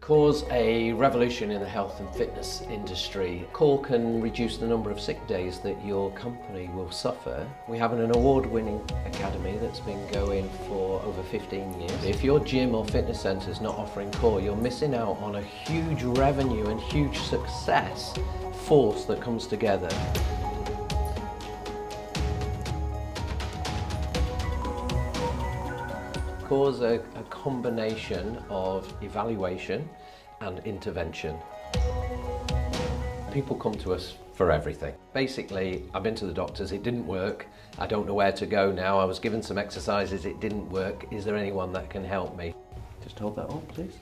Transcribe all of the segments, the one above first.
Cause a revolution in the health and fitness industry. Core can reduce the number of sick days that your company will suffer. We have an award-winning academy that's been going for over 15 years. If your gym or fitness centre is not offering Core, you're missing out on a huge revenue and huge success force that comes together. Core's a combination of evaluation and intervention. People come to us for everything. Basically, I've been to the doctors, it didn't work, I don't know where to go now, I was given some exercises, it didn't work, is there anyone that can help me? Just hold that up, please.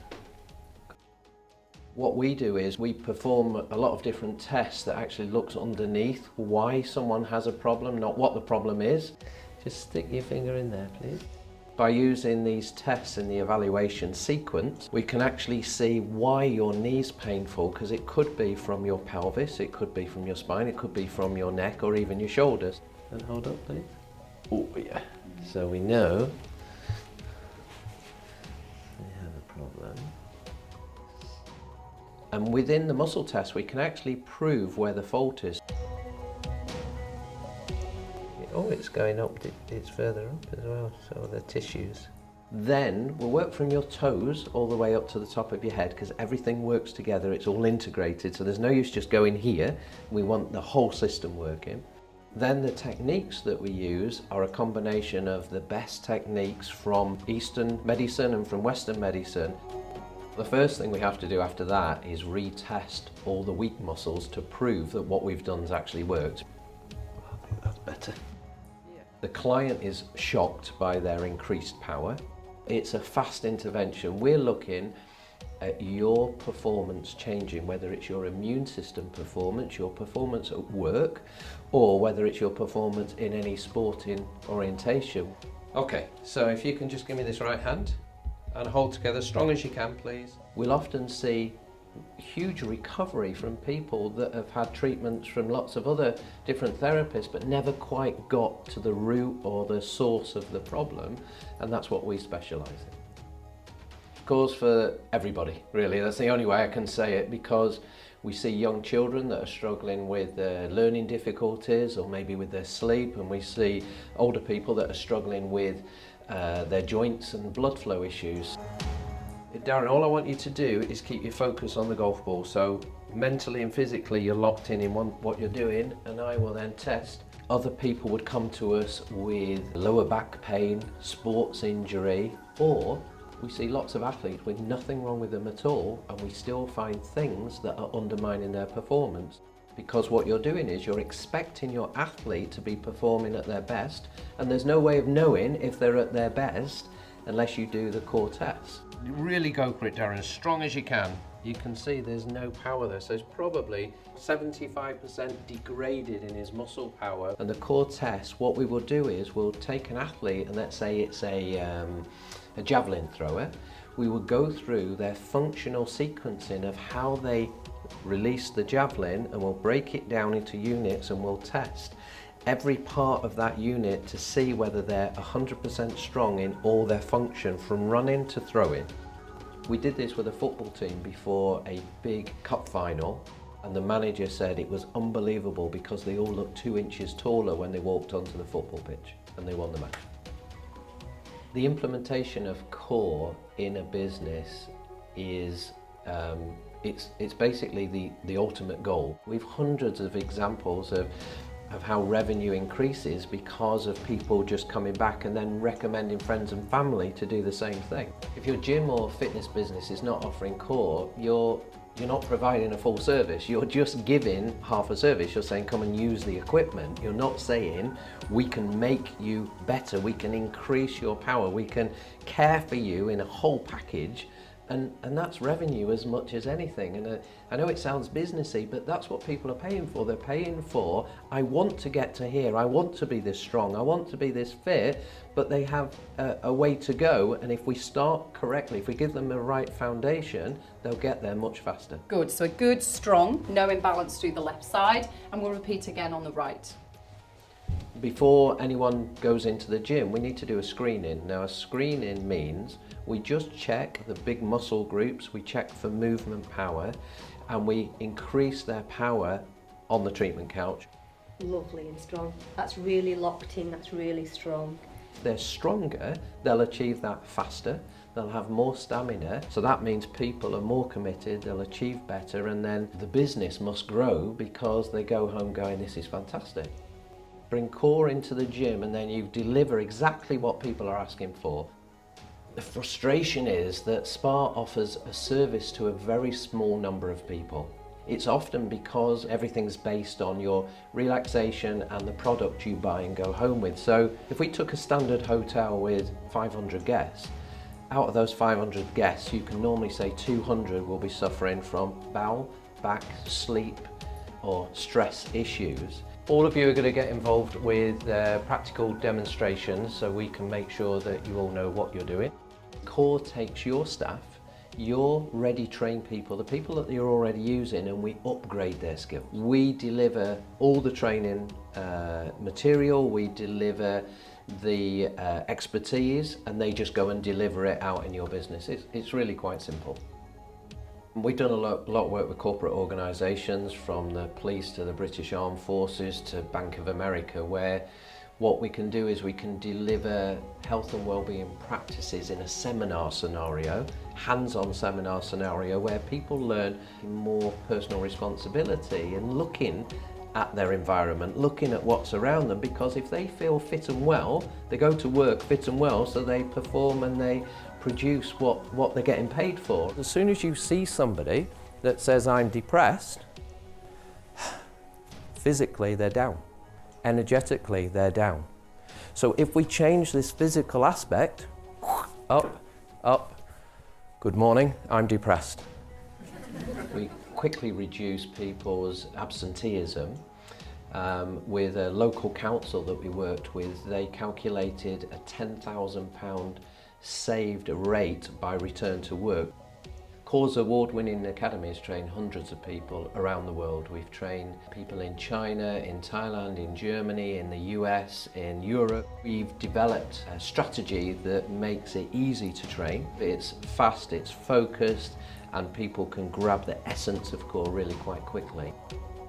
What we do is we perform a lot of different tests that actually looks underneath why someone has a problem, not what the problem is. Just stick your finger in there, please. By using these tests in the evaluation sequence, we can actually see why your knee's painful, because it could be from your pelvis, it could be from your spine, it could be from your neck or even your shoulders. And hold up, please. Oh yeah. So we know we have a problem. And within the muscle test, we can actually prove where the fault is. Oh, it's going up, it's further up as well, so the tissues. Then we'll work from your toes all the way up to the top of your head, because everything works together, it's all integrated, so there's no use just going here. We want the whole system working. Then the techniques that we use are a combination of the best techniques from Eastern medicine and from Western medicine. The first thing we have to do after that is retest all the weak muscles to prove that what we've done has actually worked. I think that's better. The client is shocked by their increased power. It's a fast intervention. We're looking at your performance changing, whether it's your immune system performance, your performance at work, or whether it's your performance in any sporting orientation. Okay, so if you can just give me this right hand and hold together as strong as you can, please. We'll often see huge recovery from people that have had treatments from lots of other different therapists but never quite got to the root or the source of the problem, and that's what we specialise in. Core's for everybody, really. That's the only way I can say it, because we see young children that are struggling with learning difficulties or maybe with their sleep, and we see older people that are struggling with their joints and blood flow issues. Darren, all I want you to do is keep your focus on the golf ball, so mentally and physically you're locked in what you're doing, and I will then test. Other people would come to us with lower back pain, sports injury, or we see lots of athletes with nothing wrong with them at all, and we still find things that are undermining their performance. Because what you're doing is you're expecting your athlete to be performing at their best, and there's no way of knowing if they're at their best unless you do the core test. You really go for it, Darren, as strong as you can. You can see there's no power there, so it's probably 75% degraded in his muscle power. And the core test, what we will do is we'll take an athlete, and let's say it's a javelin thrower. We will go through their functional sequencing of how they release the javelin, and we'll break it down into units, and we'll test every part of that unit to see whether they're 100% strong in all their function, from running to throwing. We did this with a football team before a big cup final, and the manager said it was unbelievable because they all looked 2 inches taller when they walked onto the football pitch, and they won the match. The implementation of Core in a business is it's basically the ultimate goal. We've hundreds of examples of how revenue increases because of people just coming back and then recommending friends and family to do the same thing. If your gym or fitness business is not offering Core, you're not providing a full service, you're just giving half a service. You're saying come and use the equipment. You're not saying we can make you better, we can increase your power, we can care for you in a whole package. And that's revenue as much as anything. And I know it sounds businessy, but that's what people are paying for. They're paying for, I want to get to here, I want to be this strong, I want to be this fit, but they have a way to go. And if we start correctly, if we give them the right foundation, they'll get there much faster. Good, so a good, strong, no imbalance through the left side, and we'll repeat again on the right. Before anyone goes into the gym, we need to do a screening. Now, a screening means we just check the big muscle groups, we check for movement power, and we increase their power on the treatment couch. Lovely and strong. That's really locked in, that's really strong. If they're stronger, they'll achieve that faster, they'll have more stamina, so that means people are more committed, they'll achieve better, and then the business must grow because they go home going, this is fantastic. Bring core into the gym and then you deliver exactly what people are asking for. The frustration is that SPA offers a service to a very small number of people. It's often because everything's based on your relaxation and the product you buy and go home with. So if we took a standard hotel with 500 guests, out of those 500 guests, you can normally say 200 will be suffering from bowel, back, sleep, or stress issues. All of you are going to get involved with practical demonstrations so we can make sure that you all know what you're doing. Core takes your staff, your ready trained people, the people that you're already using, and we upgrade their skills. We deliver all the training material, we deliver the expertise, and they just go and deliver it out in your business. It's really quite simple. We've done a lot of work with corporate organisations, from the police to the British Armed Forces to Bank of America, where what we can do is we can deliver health and wellbeing practices in a seminar scenario, hands-on seminar scenario, where people learn more personal responsibility and looking at their environment, looking at what's around them, because if they feel fit and well, they go to work fit and well, so they perform and they produce what they're getting paid for. As soon as you see somebody that says, I'm depressed, physically they're down, energetically they're down. So if we change this physical aspect, up, good morning, I'm depressed. We quickly reduce people's absenteeism. With a local council that we worked with, they calculated a £10,000 saved rate by return to work. Core's award-winning academies train hundreds of people around the world. We've trained people in China, in Thailand, in Germany, in the US, in Europe. We've developed a strategy that makes it easy to train. It's fast, it's focused, and people can grab the essence of Core really quite quickly.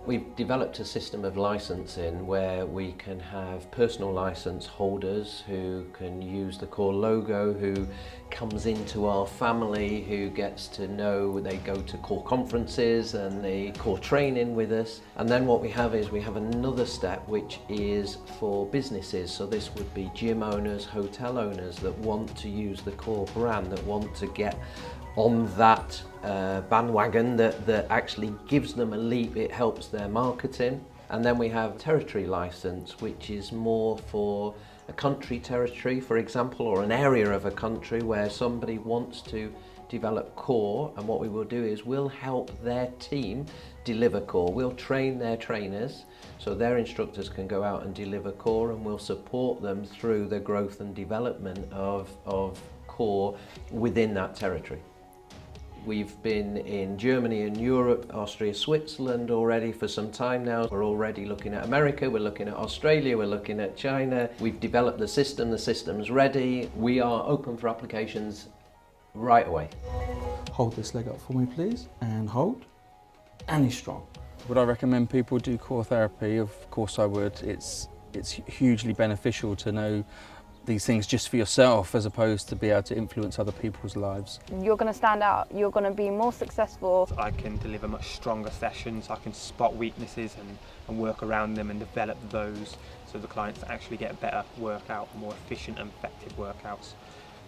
We've developed a system of licensing where we can have personal license holders who can use the Core logo, who comes into our family, who gets to know, they go to Core conferences and the Core training with us. And then what we have is we have another step which is for businesses. So this would be gym owners, hotel owners that want to use the Core brand, that want to get on that bandwagon that actually gives them a leap, it helps their marketing. And then we have territory license, which is more for a country territory, for example, or an area of a country where somebody wants to develop Core, and what we will do is we'll help their team deliver Core. We'll train their trainers so their instructors can go out and deliver Core, and we'll support them through the growth and development of Core within that territory. We've been in Germany and Europe, Austria, Switzerland already for some time now. We're already looking at America, we're looking at Australia, we're looking at China. We've developed the system's ready. We are open for applications right away. Hold this leg up for me, please, and hold, and he's strong. Would I recommend people do Core therapy? Of course I would. It's hugely beneficial to know these things just for yourself, as opposed to be able to influence other people's lives. You're going to stand out, you're going to be more successful. I can deliver much stronger sessions, I can spot weaknesses and work around them and develop those so the clients actually get a better workout, more efficient and effective workouts,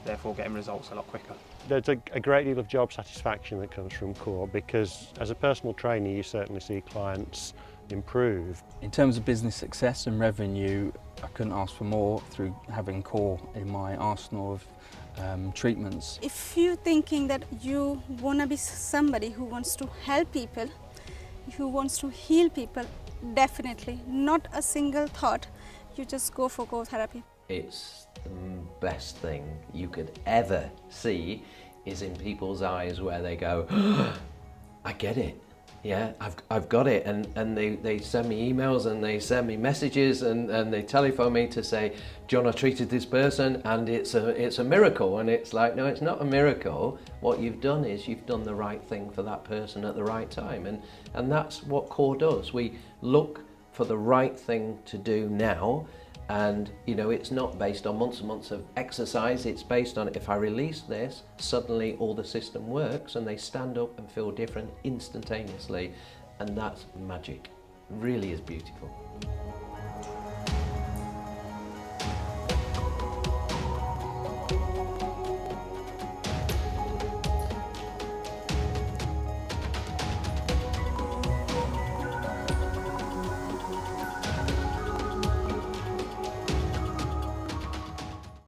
therefore getting results a lot quicker. There's a great deal of job satisfaction that comes from Core, because as a personal trainer you certainly see clients improve. In terms of business success and revenue, I couldn't ask for more through having Core in my arsenal of treatments. If you're thinking that you want to be somebody who wants to help people, who wants to heal people, definitely, not a single thought, you just go for Core therapy. It's the best thing you could ever see is in people's eyes where they go, I get it. Yeah, I've got it, and they send me emails and they send me messages and they telephone me to say, John, I treated this person and it's a miracle. And it's like, no, it's not a miracle. What you've done is you've done the right thing for that person at the right time, and that's what CORE does. We look for the right thing to do now. And you know, it's not based on months and months of exercise, it's based on if I release this, suddenly all the system works and they stand up and feel different instantaneously, and that's magic. It really is beautiful.